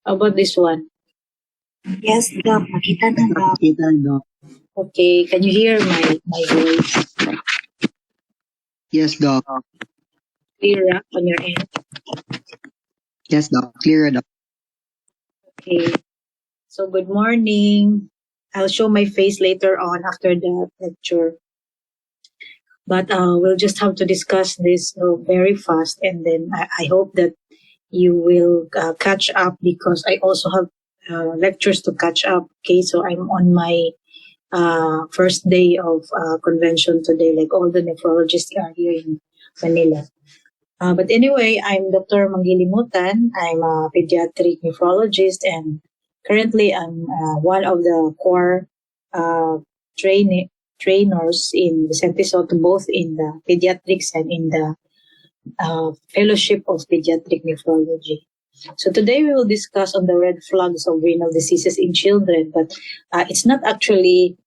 How about this one? Yes, Doc. Makita na, Doc. Kita, Doc. Okay, can you hear my voice? Yes, Doc. Clear up on your end? Yes, Doc. Clear, Doc. Okay. So good morning. I'll show my face later on after the lecture. But we'll just have to discuss this very fast, and then I hope that you will catch up because I also have lectures to catch up. Okay, so I'm on my first day of convention today, like all the nephrologists are here in Manila. But anyway, I'm Dr. Manggilimutan. I'm a pediatric nephrologist, and currently I'm one of the core uh, trainers in Vicente Soto, both in the pediatrics and in the Fellowship of Pediatric Nephrology. So today we will discuss on the red flags of renal diseases in children, but it's not actually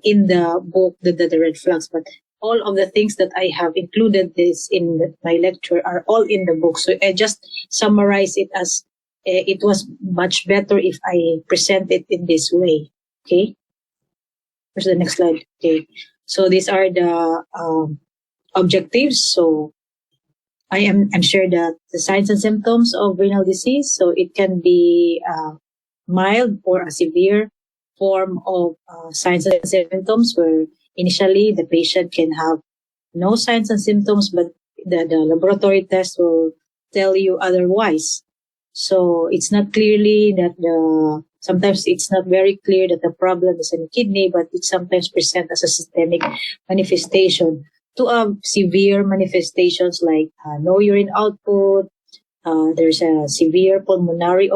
in the book, the red flags, but all of the things that I have included this in my lecture are all in the book. So I just summarize it as it was much better if I present it in this way. Okay. Where's the next slide? Okay. So these are the objectives. So I'm sure that the signs and symptoms of renal disease, so it can be mild or a severe form of signs and symptoms where initially the patient can have no signs and symptoms, but the laboratory test will tell you otherwise. So it's not clearly that sometimes it's not very clear that the problem is in the kidney, but it sometimes presents as a systemic manifestation to severe manifestations like no urine output. There's a severe pulmonary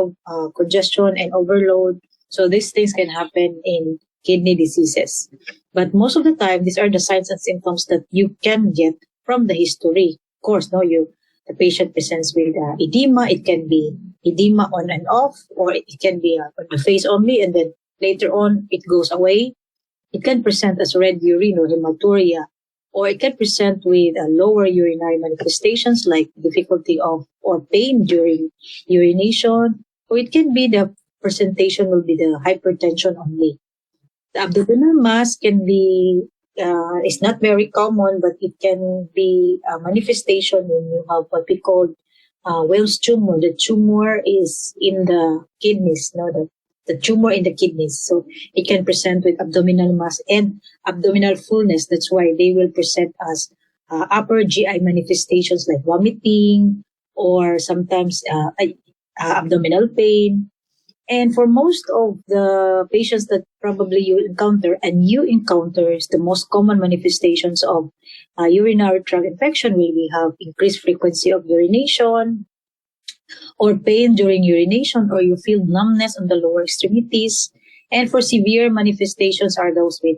congestion and overload. So these things can happen in kidney diseases. But most of the time, these are the signs and symptoms that you can get from the history. Of course, the patient presents with edema. It can be edema on and off, or it can be on the face only, and then later on it goes away. It can present as red urine or hematuria, or it can present with lower urinary manifestations like difficulty of or pain during urination, or it can be the presentation will be the hypertension only. The abdominal mass can be is not very common, but it can be a manifestation when you have what we call Wells tumor. The tumor is in the kidneys, the tumor in the kidneys. So it can present with abdominal mass and abdominal fullness. That's why they will present as upper GI manifestations like vomiting or sometimes abdominal pain. And for most of the patients that probably you encounter, the most common manifestations of urinary tract infection will be have increased frequency of urination, or pain during urination, or you feel numbness on the lower extremities. And for severe manifestations are those with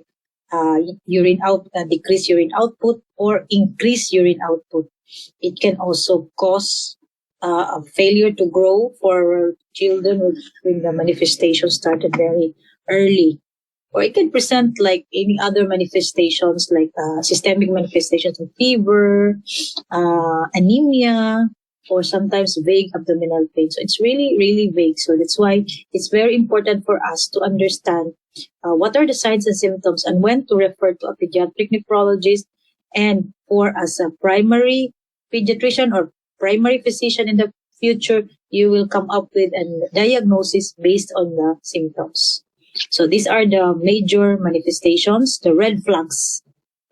decreased urine output or increased urine output. It can also cause a failure to grow for children when the manifestation started very early. Or it can present like any other manifestations like systemic manifestations of fever, anemia, or sometimes vague abdominal pain. So it's really, really vague. So that's why it's very important for us to understand what are the signs and symptoms and when to refer to a pediatric nephrologist, and for as a primary pediatrician or primary physician in the future, you will come up with a diagnosis based on the symptoms. So these are the major manifestations, the red flags,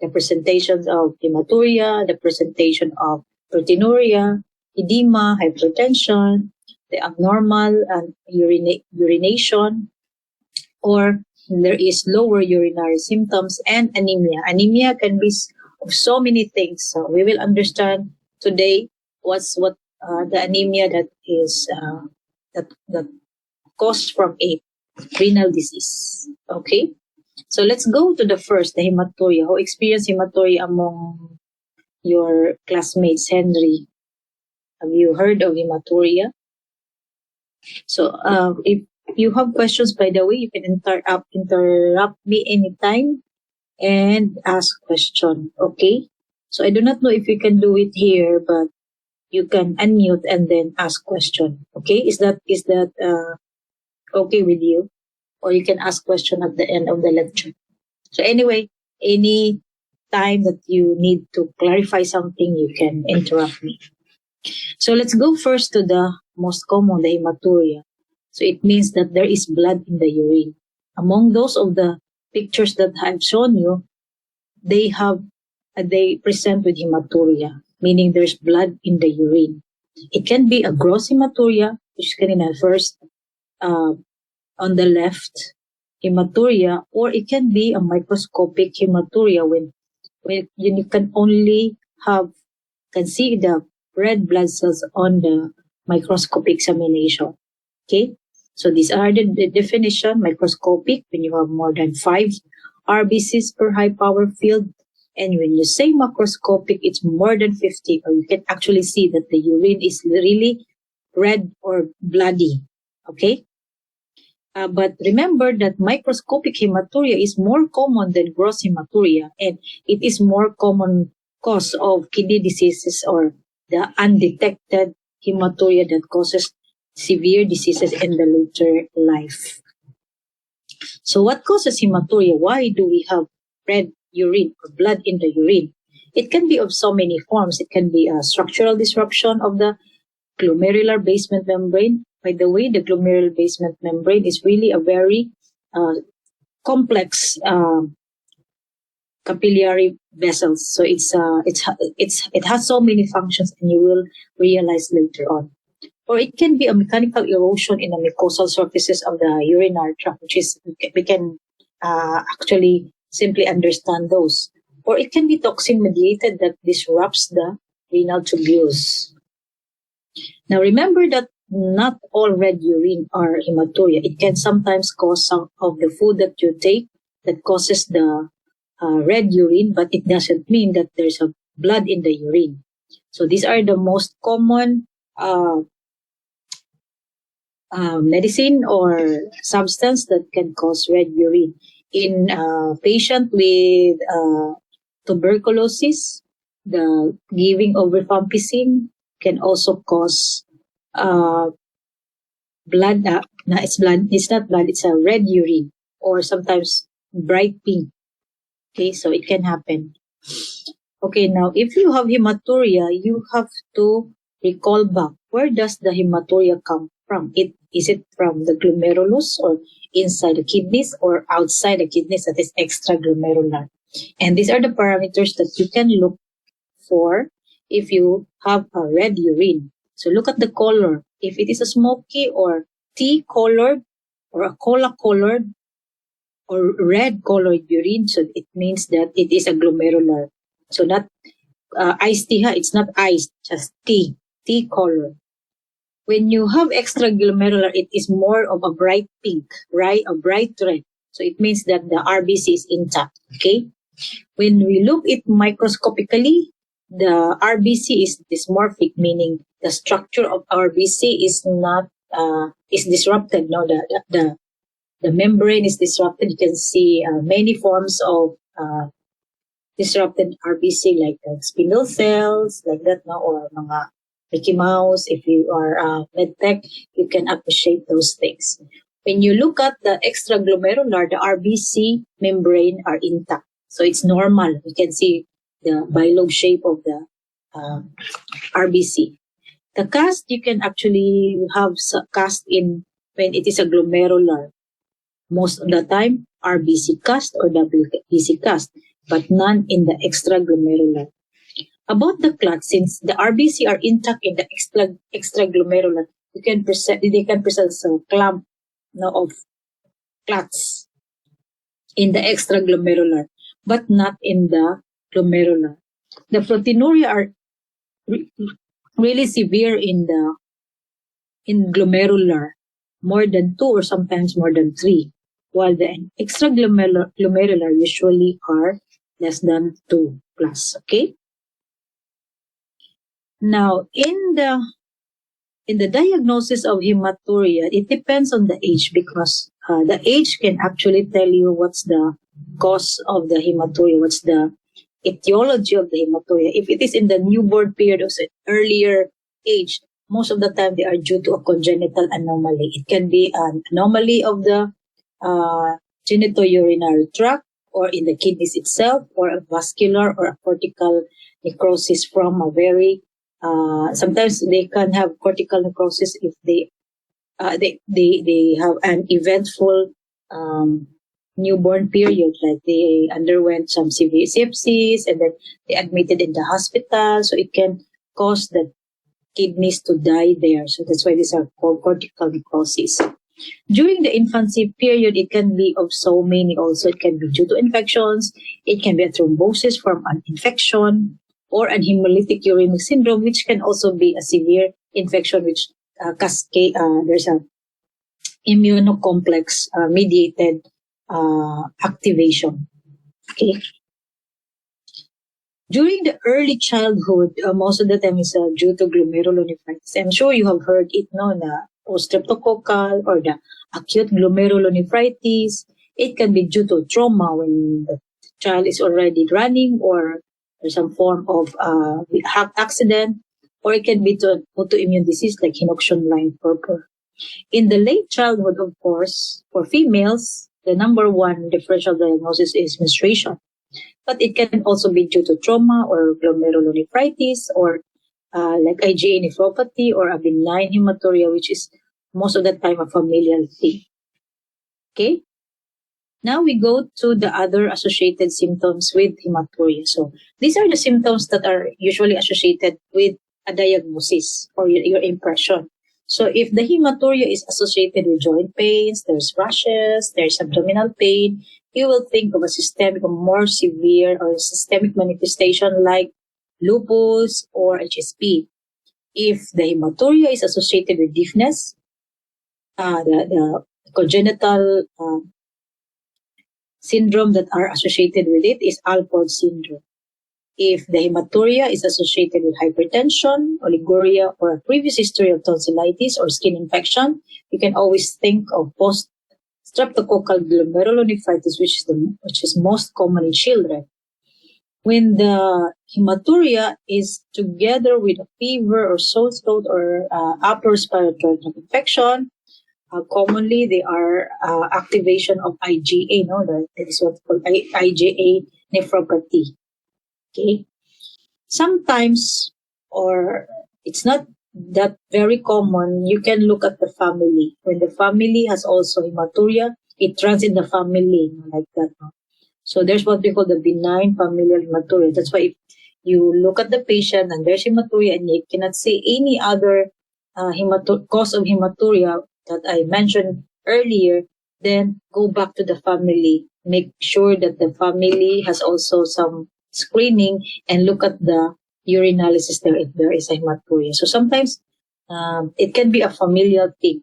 the presentations of hematuria, the presentation of proteinuria, edema, hypertension, the abnormal urination, or there is lower urinary symptoms, and anemia. Anemia can be of so many things. So we will understand today what the anemia that is that caused from a renal disease. Okay, so let's go to the first, the hematuria. Who experienced hematuria among your classmates? Henry, have you heard of hematuria? So if you have questions, by the way, you can interrupt me anytime and ask question. Okay. So I do not know if you can do it here, but you can unmute and then ask question. Okay, is that okay with you? Or you can ask question at the end of the lecture. So anyway, any time that you need to clarify something, you can interrupt me. So let's go first to the most common, the hematuria. So it means that there is blood in the urine. Among those of the pictures that I've shown you, they present with hematuria, meaning there's blood in the urine. It can be a gross hematuria, which is kanina first on the left, hematuria, or it can be a microscopic hematuria when you can only can see the red blood cells on the microscopic examination. Okay, so these are the definition: microscopic when you have more than 5 RBCs per high power field, and when you say macroscopic, it's more than 50, or you can actually see that the urine is really red or bloody. Okay. But remember that microscopic hematuria is more common than gross hematuria, and it is more common cause of kidney diseases or the undetected hematuria that causes severe diseases in the later life. So what causes hematuria? Why do we have red urine or blood in the urine? It can be of so many forms. It can be a structural disruption of the glomerular basement membrane. By the way, the glomerular basement membrane is really a very complex capillary vessels. So it has so many functions, and you will realize later on. Or it can be a mechanical erosion in the mucosal surfaces of the urinary tract, which is we can actually simply understand those. Or it can be toxin mediated that disrupts the renal tubules. Now remember that not all red urine are hematuria. It can sometimes cause some of the food that you take that causes the red urine, but it doesn't mean that there's a blood in the urine. So these are the most common medicine or substance that can cause red urine. In patient with tuberculosis, the giving of rifampicin can also cause blood. It's not blood. It's a red urine, or sometimes bright pink. Okay, so it can happen. Okay, now if you have hematuria, you have to recall back. Where does the hematuria come from? Is it from the glomerulus, or inside the kidneys, or outside the kidneys, that is extraglomerular? And these are the parameters that you can look for if you have a red urine. So look at the color. If it is a smoky or tea colored or a cola colored or red colored urine, so it means that it is a glomerular. So not iced tea, it's not iced, just tea color. When you have extraglomerular, it is more of a bright pink, right? A bright red. So it means that the RBC is intact. Okay. When we look at microscopically, the RBC is dysmorphic, meaning the structure of RBC is not is disrupted. No, the membrane is disrupted. You can see many forms of disrupted RBC, like spindle cells, like that, no, or mga Mickey Mouse. If you are medtech, you can appreciate those things. When you look at the extraglomerular, the RBC membrane are intact. So it's normal. You can see the bilobe shape of the RBC. The cast, you can actually have cast in when it is a glomerular. Most of the time, RBC cast or WBC cast, but none in the extraglomerular. About the clot, since the RBC are intact in the extraglomerular, they can present some clump of clots in the extraglomerular, but not in the glomerular. The proteinuria are really severe in glomerular, more than 2 or sometimes more than 3, while the extraglomerular usually are less than 2 plus. Okay. Now, in the diagnosis of hematuria, it depends on the age, because the age can actually tell you what's the cause of the hematuria, what's the etiology of the hematuria. If it is in the newborn period or earlier age, most of the time they are due to a congenital anomaly. It can be an anomaly of the genitourinary tract or in the kidneys itself, or a vascular or a cortical necrosis from a very sometimes they can have cortical necrosis if they have an eventful newborn period, like they underwent some severe sepsis and then they admitted in the hospital, so it can cause the kidneys to die there. So that's why these are called cortical necrosis. During the infancy period, it can be of so many also. It can be due to infections, it can be a thrombosis from an infection, or an hemolytic uremic syndrome, which can also be a severe infection which cascade. There's a immunocomplex mediated activation. Okay. During the early childhood, most of the time is due to glomerulonephritis. I'm sure you have heard it, no, na streptococcal or the acute glomerulonephritis. It can be due to trauma when the child is already running, or some form of accident, or it can be to autoimmune disease like Hinoxon-Lime purpur. In the late childhood, of course, for females, the number one differential diagnosis is menstruation. But it can also be due to trauma or glomerulonephritis, or like IgA nephropathy or a benign hematuria, which is most of the time a familial thing. Okay? Now we go to the other associated symptoms with hematuria. So these are the symptoms that are usually associated with a diagnosis or your impression. So if the hematuria is associated with joint pains, there's rashes, there's abdominal pain, you will think of a systemic or more severe or systemic manifestation like lupus or HSP. If the hematuria is associated with deafness, the congenital syndrome that are associated with it is Alport syndrome. If the hematuria is associated with hypertension, oliguria, or a previous history of tonsillitis or skin infection, you can always think of post-streptococcal glomerulonephritis, which is most common in children. When the hematuria is together with a fever or sore throat or upper respiratory tract infection, commonly they are activation of IgA, no? That is what's called IgA nephropathy. Okay. Sometimes, or it's not that very common, you can look at the family. When the family has also hematuria, it runs in the family, like that. No? So there's what we call the benign familial hematuria. That's why if you look at the patient and there's hematuria and you cannot see any other cause of hematuria that I mentioned earlier, then go back to the family. Make sure that the family has also some screening and look at the urinalysis there if there is a hematuria. So sometimes it can be a familial thing.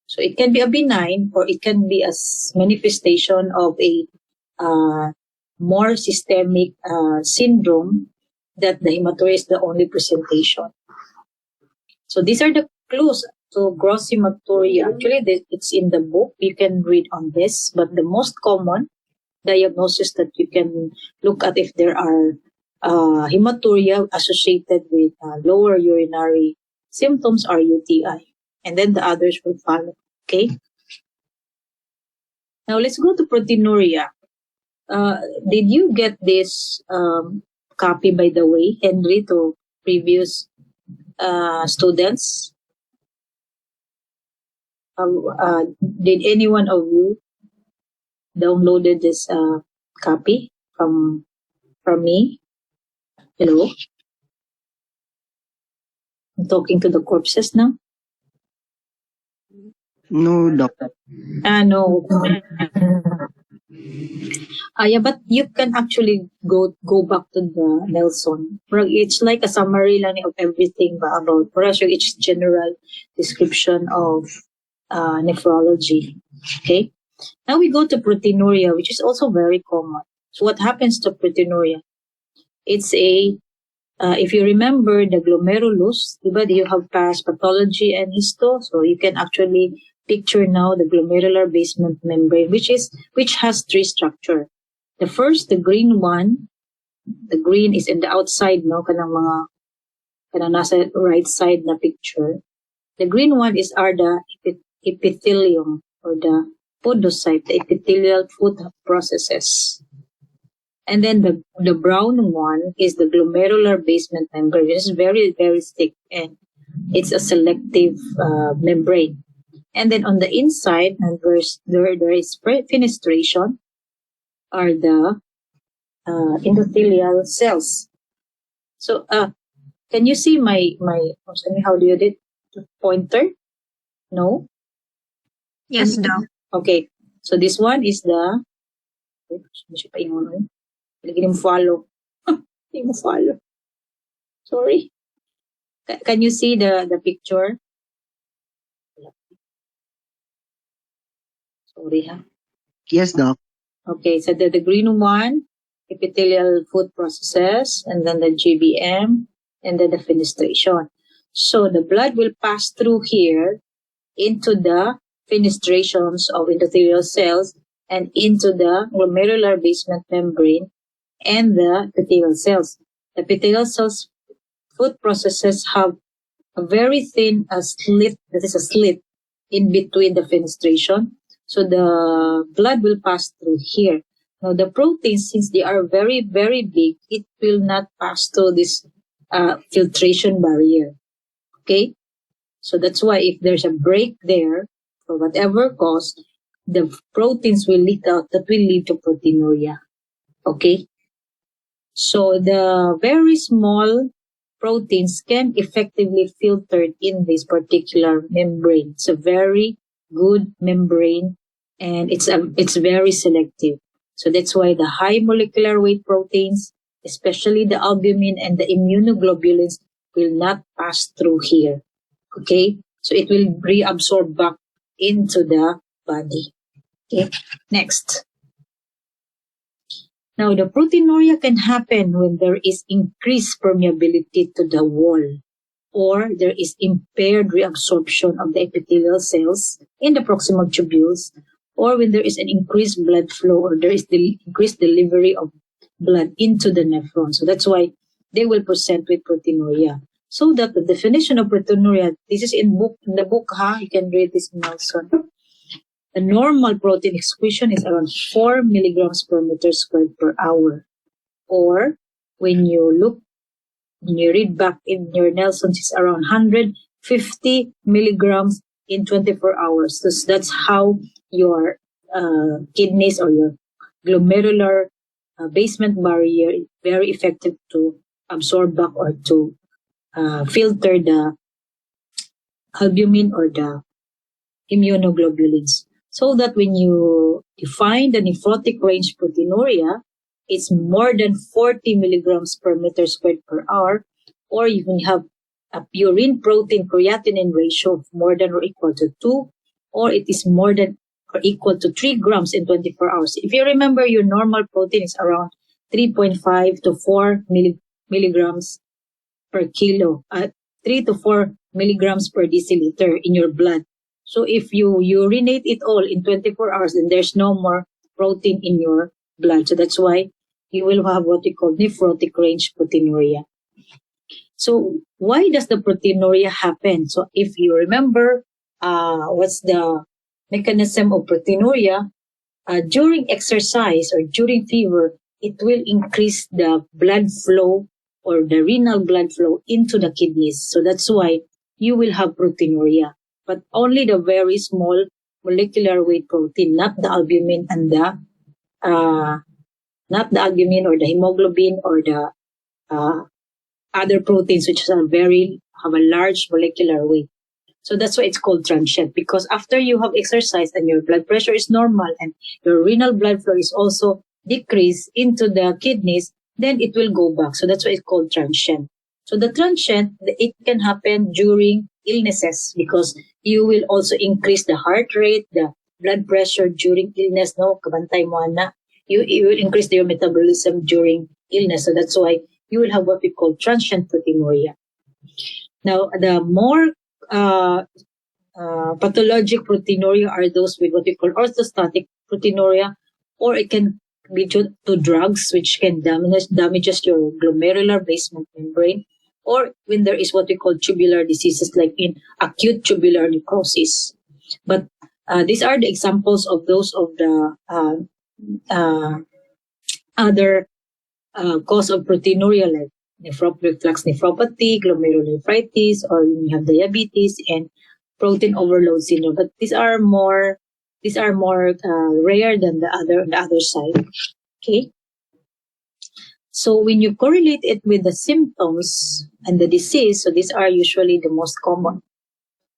So it can be a benign or it can be a manifestation of a more systemic syndrome that the hematuria is the only presentation. So these are the clues to gross hematuria. Actually, it's in the book. You can read on this. But the most common diagnosis that you can look at if there are hematuria associated with lower urinary symptoms are UTI. And then the others will follow. Okay? Now, let's go to proteinuria. Did you get this copy, by the way, Henry, to previous students? Did any one of you downloaded this copy from me? Hello? I'm talking to the corpses now? No, doctor. No. Yeah, but you can actually go back to the Nelson. It's like a summary lang of everything about pressure, each general description of nephrology. Okay? Now we go to proteinuria, which is also very common. So what happens to proteinuria? It's if you remember the glomerulus, you have past pathology and histo, so you can actually picture now the glomerular basement membrane, which has three structure. The first, the green one, the green is in the outside, no, kanang mga Kana nasa right side na picture. The green one are the epithelium or the podocyte, the epithelial food processes. And then the brown one is the glomerular basement membrane, which is very, very thick, and it's a selective membrane. And then on the inside, and there is fenestration, are the endothelial cells. So, can you see my how do you do it? Pointer? No? Yes, Doc. Okay. So this one is the Hindi mo follow. Hindi mo follow. Sorry. Can you see the picture? Sorry, ha? Yes, Doc. Okay, so the green one, epithelial food processes, and then the GBM, and then the fenestration. So the blood will pass through here into the fenestrations of endothelial cells and into the glomerular basement membrane and the epithelial cells. The epithelial cells food processes have a very thin slit, that is a slit in between the fenestration. So the blood will pass through here. Now the proteins, since they are very, very big, it will not pass through this filtration barrier. Okay? So that's why if there's a break there, for whatever cause, the proteins will leak out. That will lead to proteinuria. Okay? So the very small proteins can effectively filter in this particular membrane. It's a very good membrane, and it's very selective. So that's why the high molecular weight proteins, especially the albumin and the immunoglobulins, will not pass through here. Okay? So it will reabsorb back into the body. Okay? Next. Now, the proteinuria can happen when there is increased permeability to the wall, or there is impaired reabsorption of the epithelial cells in the proximal tubules, or when there is an increased blood flow, or there is the increased delivery of blood into the nephron. So that's why they will present with proteinuria. So that the definition of proteinuria, this is in the book, you can read this in Nelson. The normal protein excretion is around 4 milligrams per meter squared per hour. Or when you read back in your Nelson's, it's around 150 milligrams in 24 hours. So that's how your kidneys or your glomerular basement barrier is very effective to absorb back or to filter the albumin or the immunoglobulins. So that when you define the nephrotic range proteinuria, it's more than 40 milligrams per meter squared per hour, or you can have a urine protein creatinine ratio of more than or equal to 2, or it is more than or equal to 3 grams in 24 hours. If you remember, your normal protein is around 3.5 to 4 milligrams per kilo, 3 to 4 milligrams per deciliter in your blood. So if you urinate it all in 24 hours, then there's no more protein in your blood. So that's why you will have what we call nephrotic range proteinuria. So why does the proteinuria happen? So if you remember, what's the mechanism of proteinuria? During exercise or during fever, it will increase the blood flow or the renal blood flow into the kidneys. So that's why you will have proteinuria. But only the very small molecular weight protein, not the albumin and not the albumin or the hemoglobin or the other proteins which have a large molecular weight. So that's why it's called transient, because after you have exercised and your blood pressure is normal and your renal blood flow is also decreased into the kidneys, then it will go back. So that's why it's called transient. So the transient, it can happen during illnesses because you will also increase the heart rate, the blood pressure during illness. No, kabantay mo na. You will increase your metabolism during illness. So that's why you will have what we call transient proteinuria. Now, the more pathologic proteinuria are those with what we call orthostatic proteinuria, or it can be due to drugs which can damages your glomerular basement membrane, or when there is what we call tubular diseases like in acute tubular necrosis. But these are the examples of those of the other cause of proteinuria like reflux nephropathy, glomerulonephritis, or you have diabetes and protein overload syndrome. But these are more rare than the other side. Okay. So when you correlate it with the symptoms and the disease, so these are usually the most common.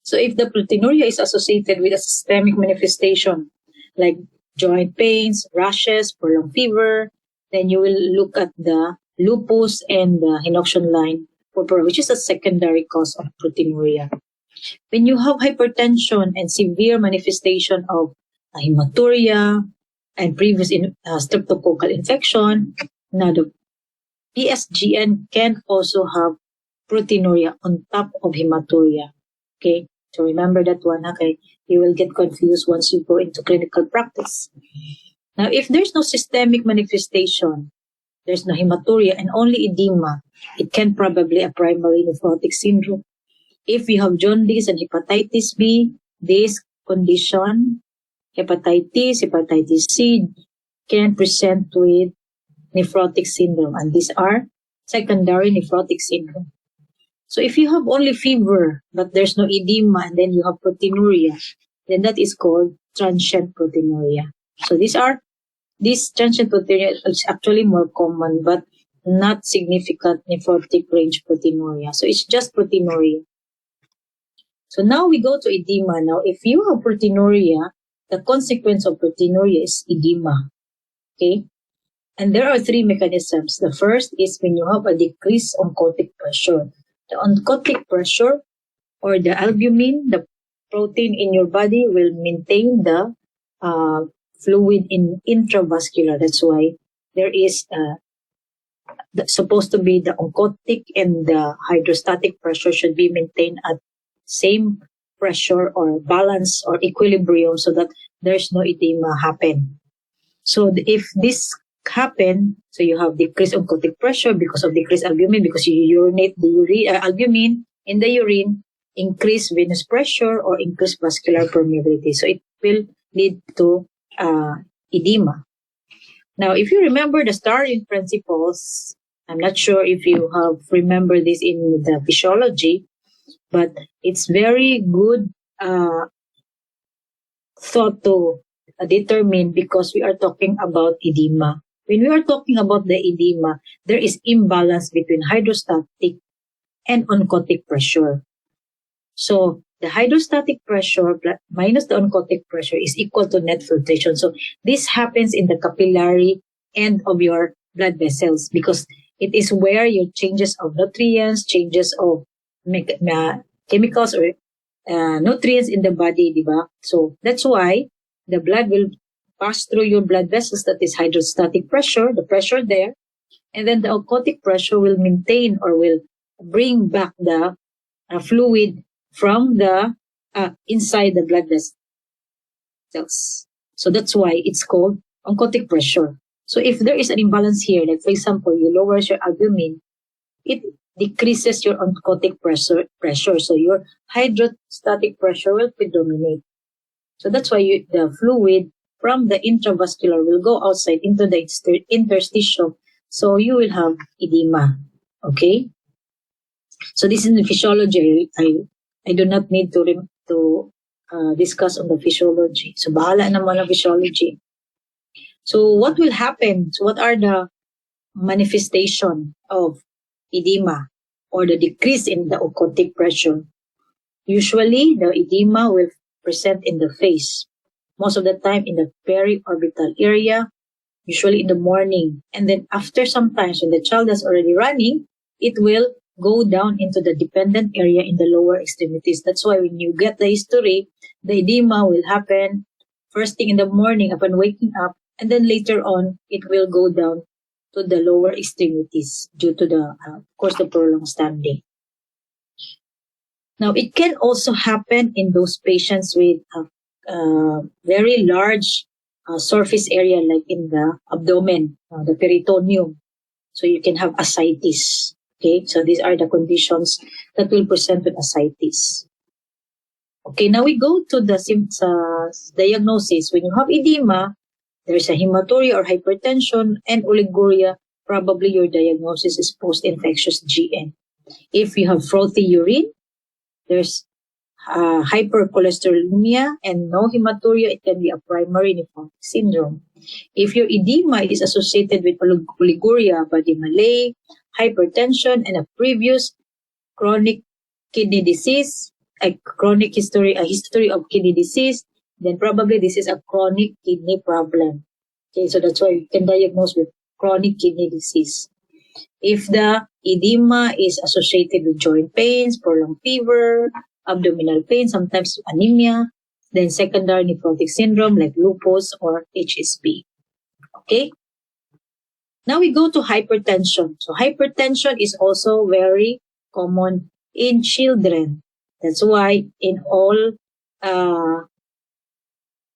So if the proteinuria is associated with a systemic manifestation like joint pains, rashes, prolonged fever, then you will look at the lupus and the henoxion line purpura, which is a secondary cause of proteinuria. When you have hypertension and severe manifestation of hematuria and previous streptococcal infection, now the PSGN can also have proteinuria on top of hematuria. Okay, so remember that one. Okay, you will get confused once you go into clinical practice. Now, if there's no systemic manifestation, there's no hematuria and only edema, it can probably a primary nephrotic syndrome. If you have jaundice and hepatitis B, this condition, hepatitis C, can present with nephrotic syndrome, and these are secondary nephrotic syndrome. So if you have only fever but there's no edema and then you have proteinuria, then that is called transient proteinuria. So this transient proteinuria is actually more common but not significant nephrotic range proteinuria. So it's just proteinuria. So now we go to edema. Now if you have proteinuria, the consequence of proteinuria is edema. Okay? And there are three mechanisms. The first is when you have a decreased oncotic pressure. The oncotic pressure or the albumin, the protein in your body, will maintain the fluid in intravascular. That's why there is supposed to be the oncotic and the hydrostatic pressure should be maintained at same pressure or balance or equilibrium so that there's no edema happen. So if this happen, so you have decreased oncotic pressure because of decreased albumin, because you urinate the albumin in the urine, increased venous pressure or increased vascular permeability. So it will lead to edema. Now, if you remember the Starling principles, I'm not sure if you have remembered this in the physiology, but it's very good thought to determine because we are talking about edema. When we are talking about the edema, there is imbalance between hydrostatic and oncotic pressure. So the hydrostatic pressure minus the oncotic pressure is equal to net filtration. So this happens in the capillary end of your blood vessels because it is where your changes of nutrients, changes of chemicals or nutrients in the body, diba? So that's why the blood will pass through your blood vessels, that is hydrostatic pressure, the pressure there, and then the oncotic pressure will maintain or will bring back the fluid from the inside the blood vessels. So that's why it's called oncotic pressure. So if there is an imbalance here, like for example, you lower your albumin, it decreases your oncotic pressure. So your hydrostatic pressure will predominate. So that's why the fluid from the intravascular will go outside into the interstitium. So you will have edema. Okay? So this is the physiology. I do not need to discuss on the physiology. So bahala naman ang physiology. So what will happen? So what are the manifestation of edema or the decrease in the oncotic pressure? Usually, the edema will present in the face. Most of the time in the periorbital area, usually in the morning. And then after some time, when the child is already running, it will go down into the dependent area in the lower extremities. That's why when you get the history, the edema will happen first thing in the morning upon waking up, and then later on, it will go down to the lower extremities due to the, of course, the prolonged standing. Now, it can also happen in those patients with very large surface area like in the abdomen, the peritoneum. So you can have ascites. Okay, so these are the conditions that will present with ascites. Okay, now we go to the diagnosis. When you have edema, there's a hematuria or hypertension and oliguria, probably your diagnosis is post-infectious GN. If you have frothy urine, there's hypercholesterolemia and no hematuria, it can be a primary nephrotic syndrome. If your edema is associated with oliguria, body malaise, hypertension, and a previous chronic kidney disease, a history of kidney disease, then probably this is a chronic kidney problem. Okay, so that's why you can diagnose with chronic kidney disease. If the edema is associated with joint pains, prolonged fever, abdominal pain, sometimes anemia, then secondary nephrotic syndrome like lupus or HSP. Okay? Now we go to hypertension. So hypertension is also very common in children. That's why in all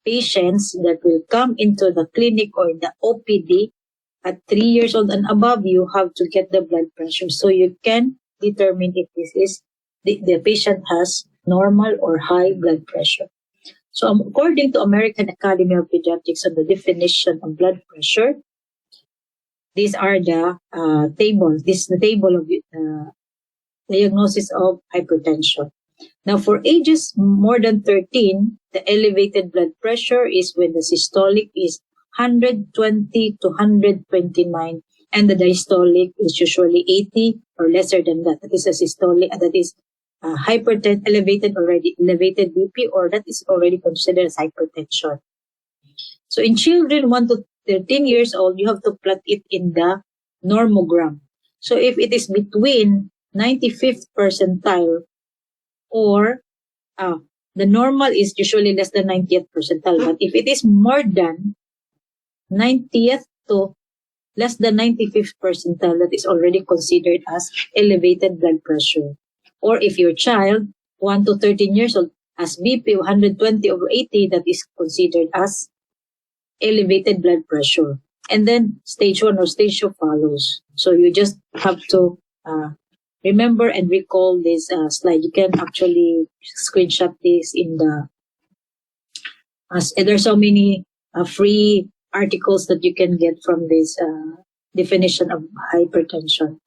patients that will come into the clinic or in the OPD at 3 years old and above, you have to get the blood pressure so you can determine if this is the patient has normal or high blood pressure. So according to American Academy of Pediatrics on the definition of blood pressure, these are the tables. This is the table of diagnosis of hypertension. Now, for ages more than 13, the elevated blood pressure is when the systolic is 120 to 129, and the diastolic is usually 80 or lesser than that. That is a systolic, that is elevated BP, or that is already considered as hypertension. So in children 1 to 13 years old, you have to plot it in the normogram. So if it is between 95th percentile or the normal is usually less than 90th percentile, but if it is more than 90th to less than 95th percentile, that is already considered as elevated blood pressure. Or if your child 1 to 13 years old has BP 120/80, that is considered as elevated blood pressure. And then stage 1 or stage 2 follows. So you just have to remember and recall this slide. You can actually screenshot this in the there's so many free articles that you can get from this definition of hypertension.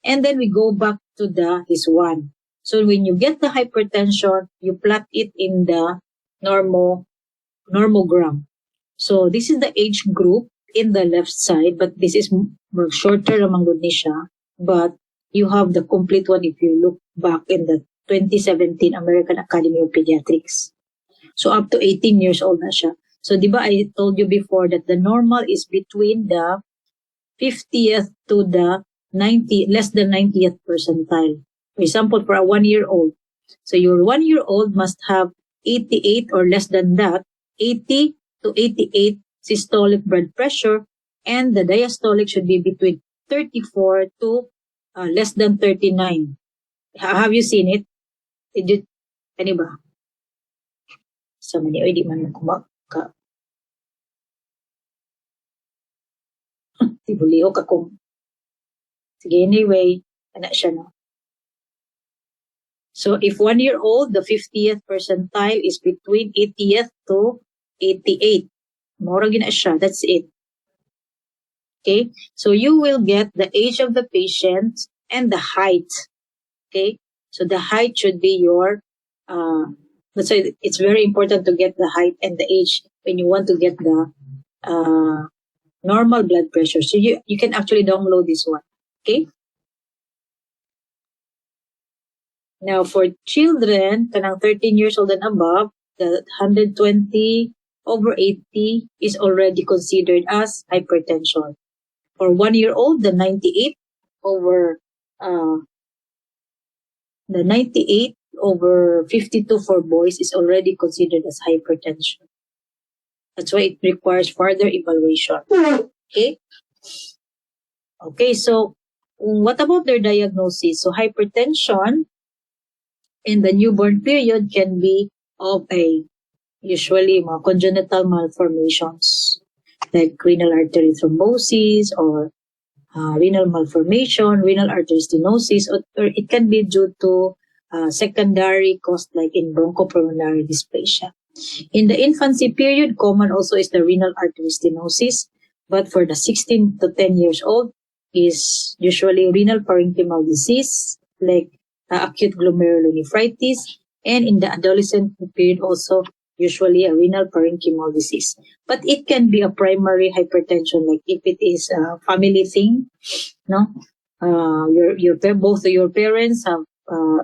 And then we go back to this one. So when you get the hypertension, you plot it in the normogram. So this is the age group in the left side, but this is more shorter naman gud ni siya. But you have the complete one if you look back in the 2017 American Academy of Pediatrics. So up to 18 years old na siya. So di ba I told you before that the normal is between the 50th to the less than 90th percentile. For example, for a 1-year-old. So your 1-year-old must have 88 or less than that, 80 to 88 systolic blood pressure, and the diastolic should be between 34 to less than 39. Have you seen it? Did you, ano ba? So many, di man ka. Tibuliho ka kung. Sige, anyway, ano siya, no? So if 1-year-old, the 50th percentile is between 80th to 88. Mora gina siya. That's it. Okay? So you will get the age of the patient and the height. Okay? So the height should be your, that's why it's very important to get the height and the age when you want to get the normal blood pressure. So you can actually download this one. Okay? Now for children, kanang 13 years old and above, the 120/80 is already considered as hypertension. For 1-year-old, the 98/52 for boys is already considered as hypertension. That's why it requires further evaluation. Okay? Okay, so what about their diagnosis? So hypertension in the newborn period can be of usually congenital malformations like renal artery thrombosis or renal malformation, renal artery stenosis, or it can be due to secondary cause like in bronchopulmonary dysplasia. In the infancy period, common also is the renal artery stenosis, but for the 16 to 10 years old is usually renal parenchymal disease like acute glomerulonephritis, and in the adolescent period also usually a renal parenchymal disease. But it can be a primary hypertension, like if it is a family thing, no, both of your parents have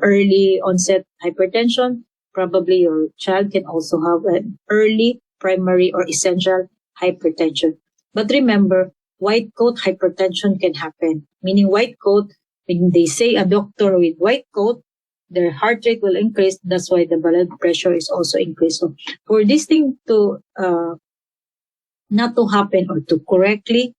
early onset hypertension. Probably your child can also have an early primary or essential hypertension. But remember, white coat hypertension can happen. Meaning white coat, when they say a doctor with white coat, their heart rate will increase. That's why the blood pressure is also increased. So for this thing to not to happen or to correctly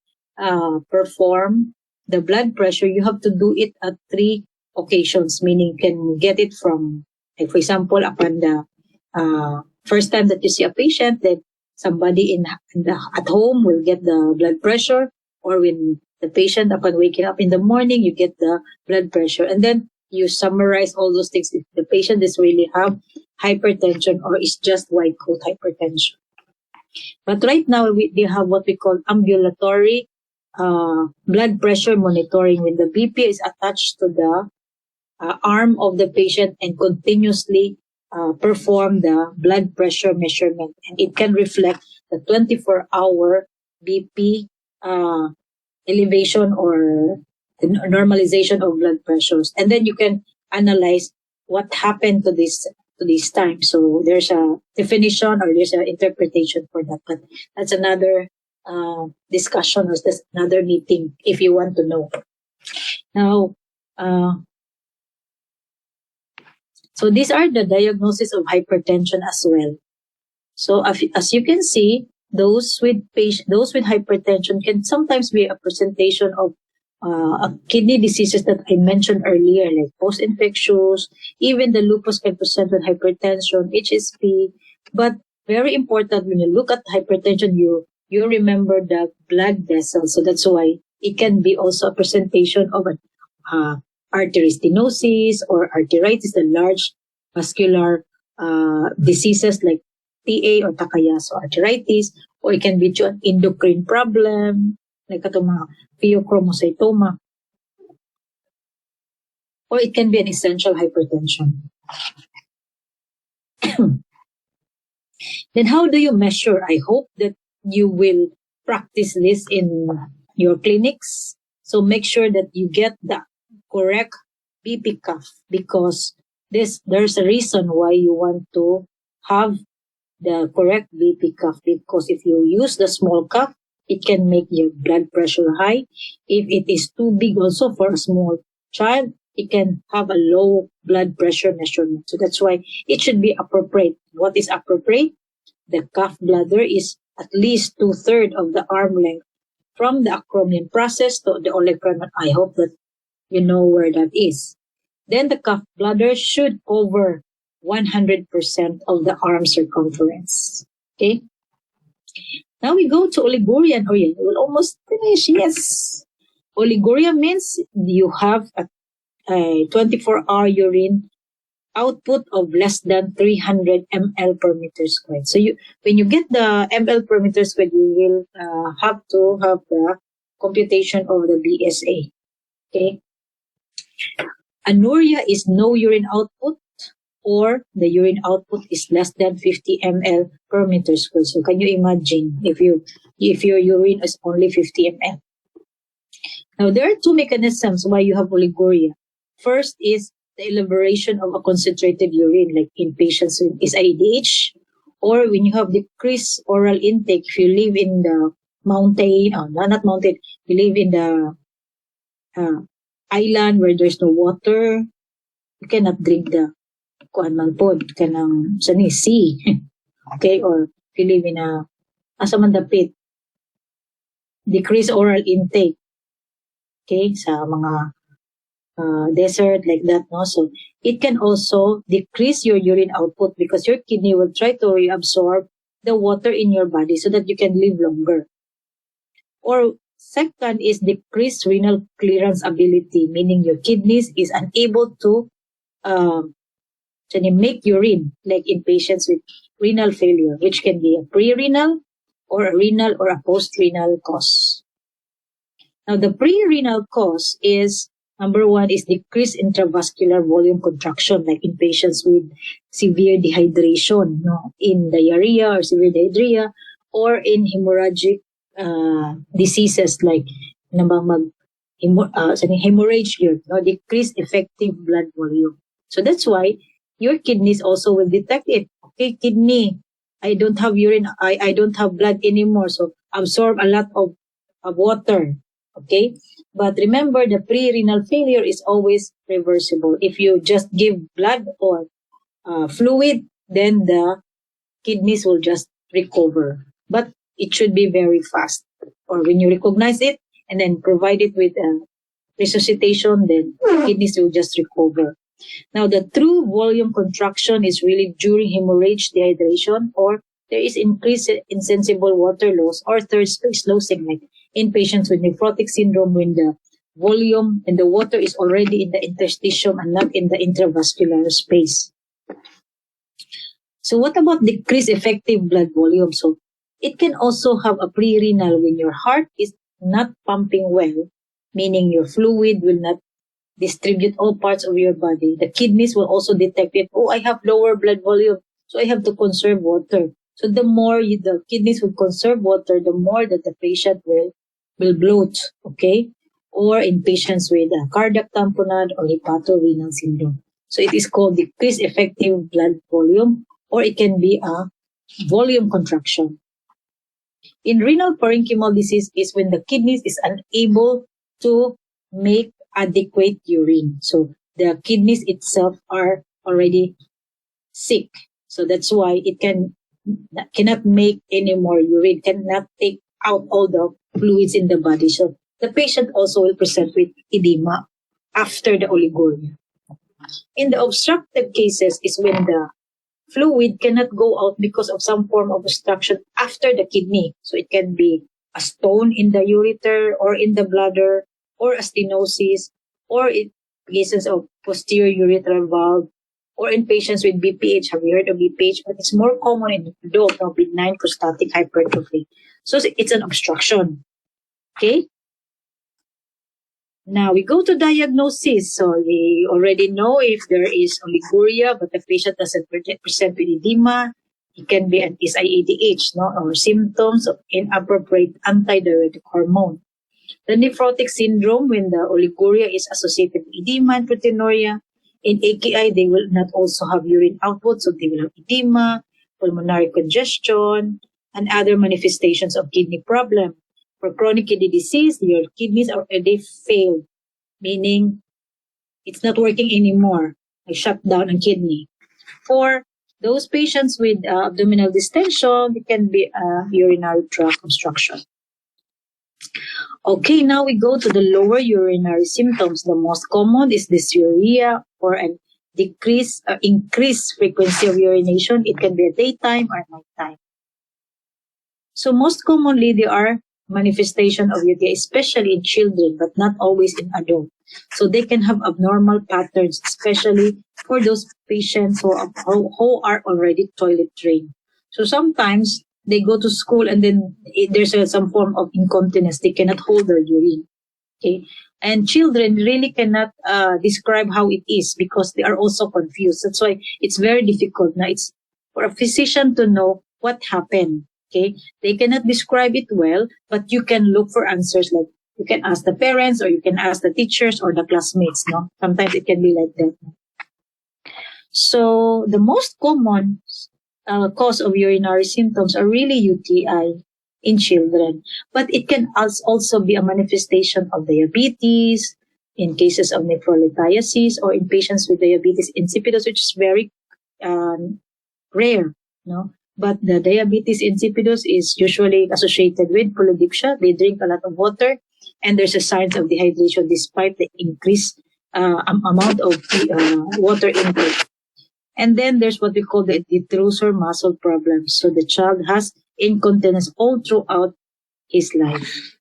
perform the blood pressure, you have to do it at 3 occasions. Meaning, you can get it from, like for example, upon the first time that you see a patient, then somebody at home will get the blood pressure, or when the patient upon waking up in the morning, you get the blood pressure, and then you summarize all those things if the patient is really have hypertension or is just white coat hypertension. But right now, they have what we call ambulatory blood pressure monitoring, when the BP is attached to the arm of the patient and continuously perform the blood pressure measurement. And it can reflect the 24-hour BP elevation or the normalization of blood pressures. And then you can analyze what happened to this time. So there's a definition or there's an interpretation for that. But that's another discussion, or that's another meeting if you want to know. Now, so these are the diagnosis of hypertension as well. So as you can see, those with hypertension can sometimes be a presentation of kidney diseases that I mentioned earlier, like post-infectious. Even the lupus can present with hypertension, HSP. But very important, when you look at hypertension, you remember the blood vessels. So that's why it can be also a presentation of an artery stenosis or arteritis, the large vascular diseases like TA or Takayasu arteritis, or it can be due to an endocrine problem, like itong mga pheochromocytoma, or it can be an essential hypertension. Then how do you measure? I hope that you will practice this in your clinics. So make sure that you get the correct BP cuff, because there's a reason why you want to have the correct BP cuff, because if you use the small cuff, it can make your blood pressure high. If it is too big also for a small child, it can have a low blood pressure measurement. So that's why it should be appropriate. What is appropriate? The cuff bladder is at least 2/3 of the arm length from the acromion process to the olecranon. I hope that you know where that is. Then the cuff bladder should cover 100% of the arm circumference. Okay? Now we go to oliguria. Oh yeah, we'll almost finish. Yes. Oliguria means you have a 24-hour urine output of less than 300 ml per meter squared. So when you get the ml per meter squared, you will have to have the computation of the BSA. Okay. Anuria is no urine output, or the urine output is less than 50 ml per meter squared. So can you imagine if your urine is only 50 ml? Now there are two mechanisms why you have oliguria. First is the elaboration of a concentrated urine, like in patients with SIDH, or when you have decreased oral intake. If you live in the mountain, not mountain, you live in the island where there's no water, you cannot drink the sea. Okay, or if you live in asa man dapit, decreased oral intake. Okay, sa mga desert like that, no? So it can also decrease your urine output, because your kidney will try to reabsorb the water in your body so that you can live longer. Or Second is decreased renal clearance ability, meaning your kidneys is unable to make urine, like in patients with renal failure, which can be a pre-renal or a renal or a post-renal cause. Now, the pre-renal cause is, number one, is decreased intravascular volume contraction, like in patients with severe dehydration, in diarrhea or severe dehydria, or in hemorrhagic diseases like hemorrhage, decreased effective blood volume. So that's why your kidneys also will detect it. Okay, kidney, I don't have urine, I don't have blood anymore, so absorb a lot of water. Okay, but remember, the pre-renal failure is always reversible. If you just give blood or fluid, then the kidneys will just recover. But it should be very fast. Or when you recognize it and then provide it with resuscitation, then kidneys will just recover. Now, the true volume contraction is really during hemorrhage, dehydration, or there is increased insensible water loss or third space losing, like in patients with nephrotic syndrome, when the volume and the water is already in the interstitium and not in the intravascular space. So what about decreased effective blood volume? So it can also have a pre-renal when your heart is not pumping well, meaning your fluid will not distribute all parts of your body. The kidneys will also detect it. Oh, I have lower blood volume, so I have to conserve water. So the more the kidneys will conserve water, the more that the patient will bloat, okay? Or in patients with cardiac tamponade or hepatorenal syndrome. So it is called decreased effective blood volume, or it can be a volume contraction. In renal parenchymal disease is when the kidneys is unable to make adequate urine. So the kidneys itself are already sick. So that's why it cannot make any more urine, cannot take out all the fluids in the body. So the patient also will present with edema after the oliguria. In the obstructive cases is when the fluid cannot go out because of some form of obstruction after the kidney. So it can be a stone in the ureter or in the bladder, or a stenosis, or in cases of posterior urethral valve, or in patients with BPH. Have you heard of BPH? But it's more common in adult, benign prostatic hypertrophy. So it's an obstruction. Okay? Now we go to diagnosis. So we already know if there is oliguria, but the patient doesn't present with edema. It can be an SIADH, or symptoms of inappropriate antidiuretic hormone. The nephrotic syndrome, when the oliguria is associated with edema and proteinuria. In AKI, they will not also have urine output, so they will have edema, pulmonary congestion, and other manifestations of kidney problem. For chronic kidney disease, your kidneys are already failed, meaning it's not working anymore. I shut down a kidney. For those patients with abdominal distension, it can be a urinary tract obstruction. Okay, now we go to the lower urinary symptoms. The most common is dysuria or an increased frequency of urination. It can be a daytime or nighttime. So most commonly, they are manifestation of UTI, especially in children, but not always in adults. So they can have abnormal patterns, especially for those patients who are already toilet trained. So sometimes they go to school and then there's some form of incontinence. They cannot hold their urine. Okay, and children really cannot describe how it is because they are also confused. That's why it's very difficult. Now it's for a physician to know what happened. Okay, they cannot describe it well, but you can look for answers. Like you can ask the parents, or you can ask the teachers or the classmates. Sometimes it can be like that. So the most common cause of urinary symptoms are really UTI in children, but it can also be a manifestation of diabetes in cases of nephrolithiasis, or in patients with diabetes insipidus, which is very rare. But the diabetes insipidus is usually associated with polydipsia. They drink a lot of water, and there's a signs of dehydration despite the increased amount of water intake. And then there's what we call the detrusor muscle problem. So the child has incontinence all throughout his life.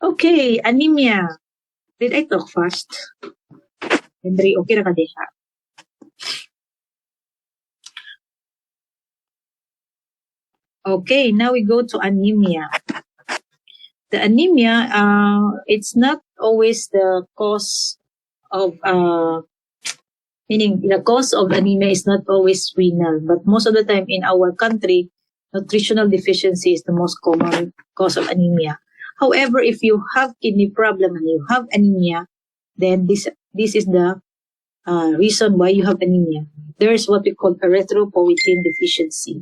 Okay, anemia. Did I talk fast? Henry, okay na ka diha? Okay, now we go to anemia. The anemia, it's not always the cause of, meaning the cause of anemia is not always renal, but most of the time in our country, nutritional deficiency is the most common cause of anemia. However, if you have kidney problem and you have anemia, then this is the reason why you have anemia. There's what we call erythropoietin deficiency.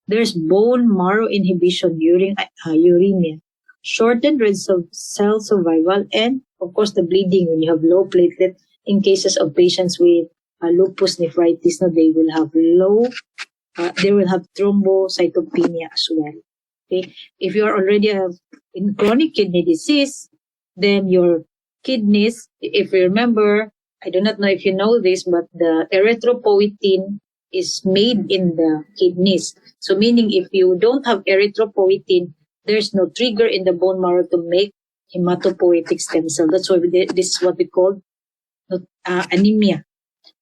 There's bone marrow inhibition during uremia, shortened red cell survival, and of course the bleeding when you have low platelet. In cases of patients with lupus nephritis, no, they will have they will have thrombocytopenia as well. Okay, if you are already in chronic kidney disease, then your kidneys, if you remember, I do not know if you know this, but the erythropoietin is made in the kidneys. So meaning if you don't have erythropoietin, there's no trigger in the bone marrow to make hematopoietic stem cell. That's why this is what we call anemia.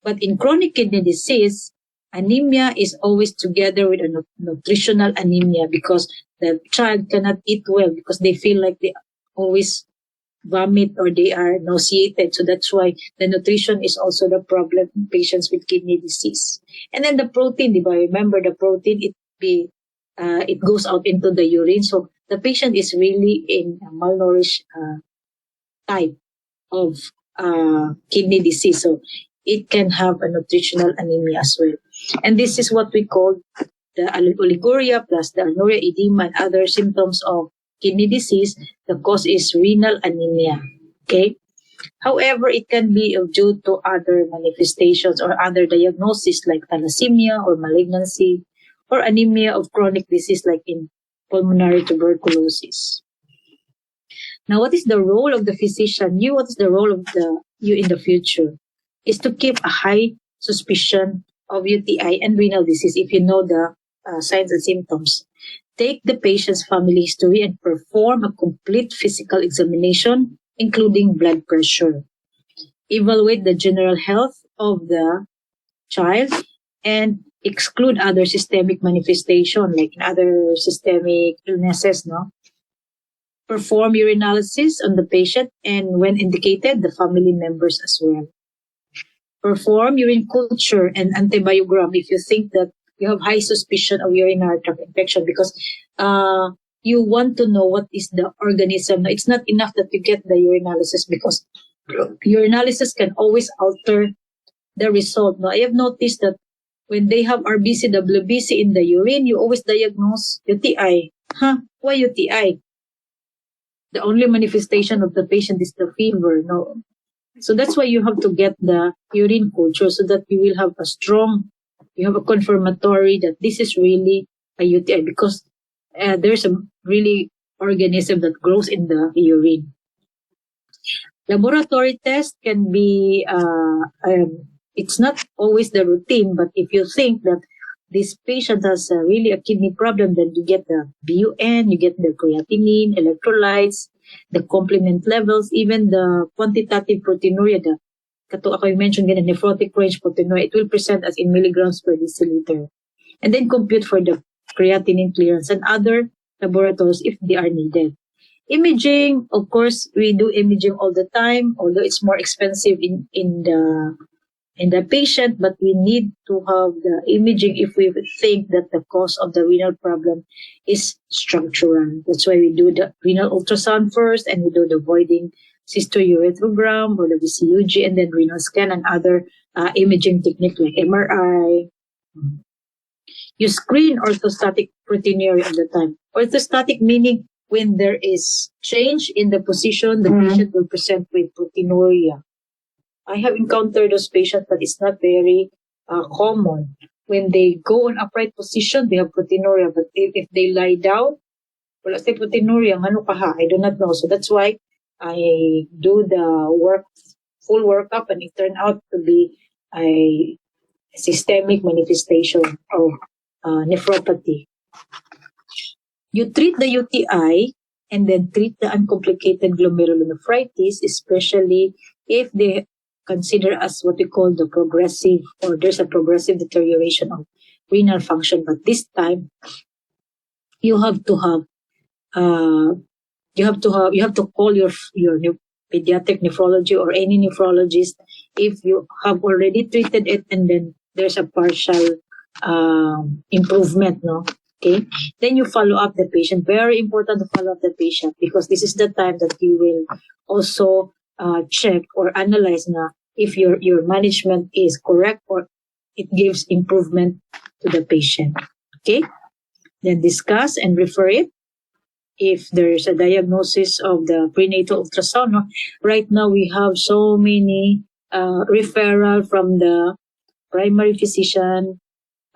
But in chronic kidney disease, anemia is always together with a nutritional anemia because the child cannot eat well because they feel like they always vomit or they are nauseated. So that's why the nutrition is also the problem in patients with kidney disease. And then the protein, remember the protein, it goes out into the urine. So the patient is really in a malnourished type of kidney disease. So it can have a nutritional anemia as well. And this is what we call the oliguria plus the anuria, edema, and other symptoms of kidney disease. The cause is renal anemia. Okay. However, it can be due to other manifestations or other diagnoses like thalassemia or malignancy or anemia of chronic disease like in pulmonary tuberculosis. Now, what is the role of the physician? What is the role of you in the future? Is to keep a high suspicion of UTI and renal disease if you know the signs and symptoms. Take the patient's family history and perform a complete physical examination, including blood pressure. Evaluate the general health of the child and exclude other systemic manifestation like other systemic illnesses, no? Perform urinalysis on the patient and when indicated, the family members as well. Perform urine culture and antibiogram if you think that you have high suspicion of urinary tract infection because you want to know what is the organism. It's not enough that you get the urinalysis because urinalysis can always alter the result. Now, I have noticed that when they have RBC, WBC in the urine, you always diagnose UTI. Why UTI? The only manifestation of the patient is the fever. No. So that's why you have to get the urine culture so that you will have you have a confirmatory that this is really a UTI because there's a really organism that grows in the urine. Laboratory test can be, it's not always the routine, but if you think that this patient has really a kidney problem, then you get the BUN, you get the creatinine, electrolytes, the complement levels, even the quantitative proteinuria, ako you mentioned the nephrotic range proteinuria, it will present as in milligrams per deciliter. And then compute for the creatinine clearance and other laboratories if they are needed. Imaging, of course, we do imaging all the time, although it's more expensive in the patient, but we need to have the imaging if we think that the cause of the renal problem is structural. That's why we do the renal ultrasound first and we do the voiding cystourethrogram or the VCUG and then renal scan and other imaging technique like MRI. You screen orthostatic proteinuria all the time. Orthostatic meaning when there is change in the position, the patient will present with proteinuria. I have encountered those patients, but it's not very common. When they go on upright position, they have proteinuria. But if they lie down, wala sa proteinuria, ano ka ha? I do not know. So that's why I do the full workup, and it turned out to be a systemic manifestation of nephropathy. You treat the UTI, and then treat the uncomplicated glomerulonephritis, especially if they consider as what we call the progressive, or there's a progressive deterioration of renal function. But this time, you have to have you have to call your pediatric nephrology or any nephrologist if you have already treated it and then there's a partial improvement, no? Okay, then you follow up the patient. Very important to follow up the patient, because this is the time that you will also check or analyze na if your management is correct or it gives improvement to the patient. Okay, then discuss and refer it if there's a diagnosis of the prenatal ultrasound. No? Right now, we have so many referral from the primary physician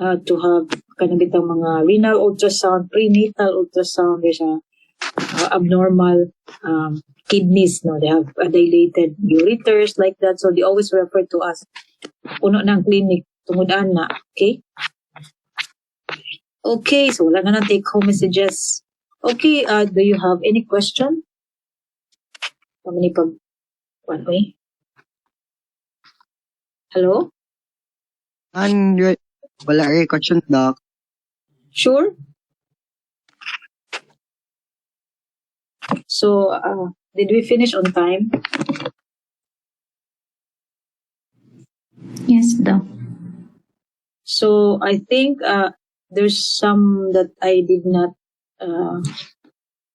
to have kanang mga renal ultrasound, prenatal ultrasound. There's a abnormal kidneys. No, they have dilated ureters like that. So they always refer to us. Puno ng clinic, tungod na. Okay? Okay, so wala na take-home messages. Okay, do you have any question? One way. Hello? Wala rin question, Doc. Sure? So, did we finish on time? Yes, Doc. So, I think there's some that I did not,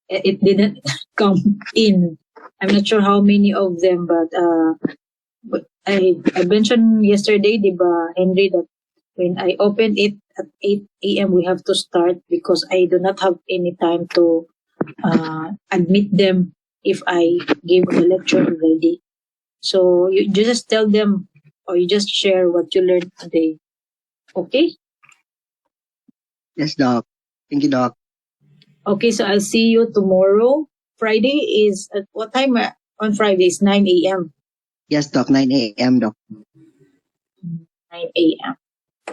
it didn't come in. I'm not sure how many of them, but I mentioned yesterday, diba, Henry, that when I opened it at 8 a.m., we have to start because I do not have any time to admit them if I gave the lecture already. So you just tell them or you just share what you learned today. Okay? Yes, Doc. Thank you, Doc. Okay, so I'll see you tomorrow. Friday is at what time on Friday? Is 9 a.m. Yes, Doc. 9 a.m., Doc. 9 a.m.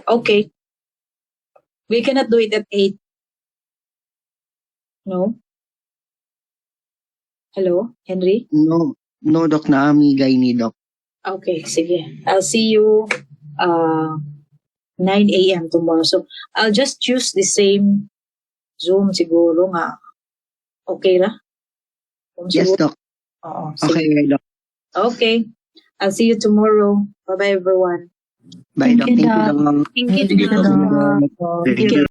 Okay. We cannot do it at 8. No? Hello, Henry? No, Doc. Naamigay ni Doc. Okay, sige. I'll see you 9 a.m. tomorrow. So, I'll just use the same Zoom siguro nga. Okay na? Yes, Doc. Oo, sige. Okay, Doc. Okay. I'll see you tomorrow. Bye-bye, everyone. Bye, Doc. Thank you, Thank you, Doc. Doc. Thank you, Thank you, Doc. Doc. Thank you.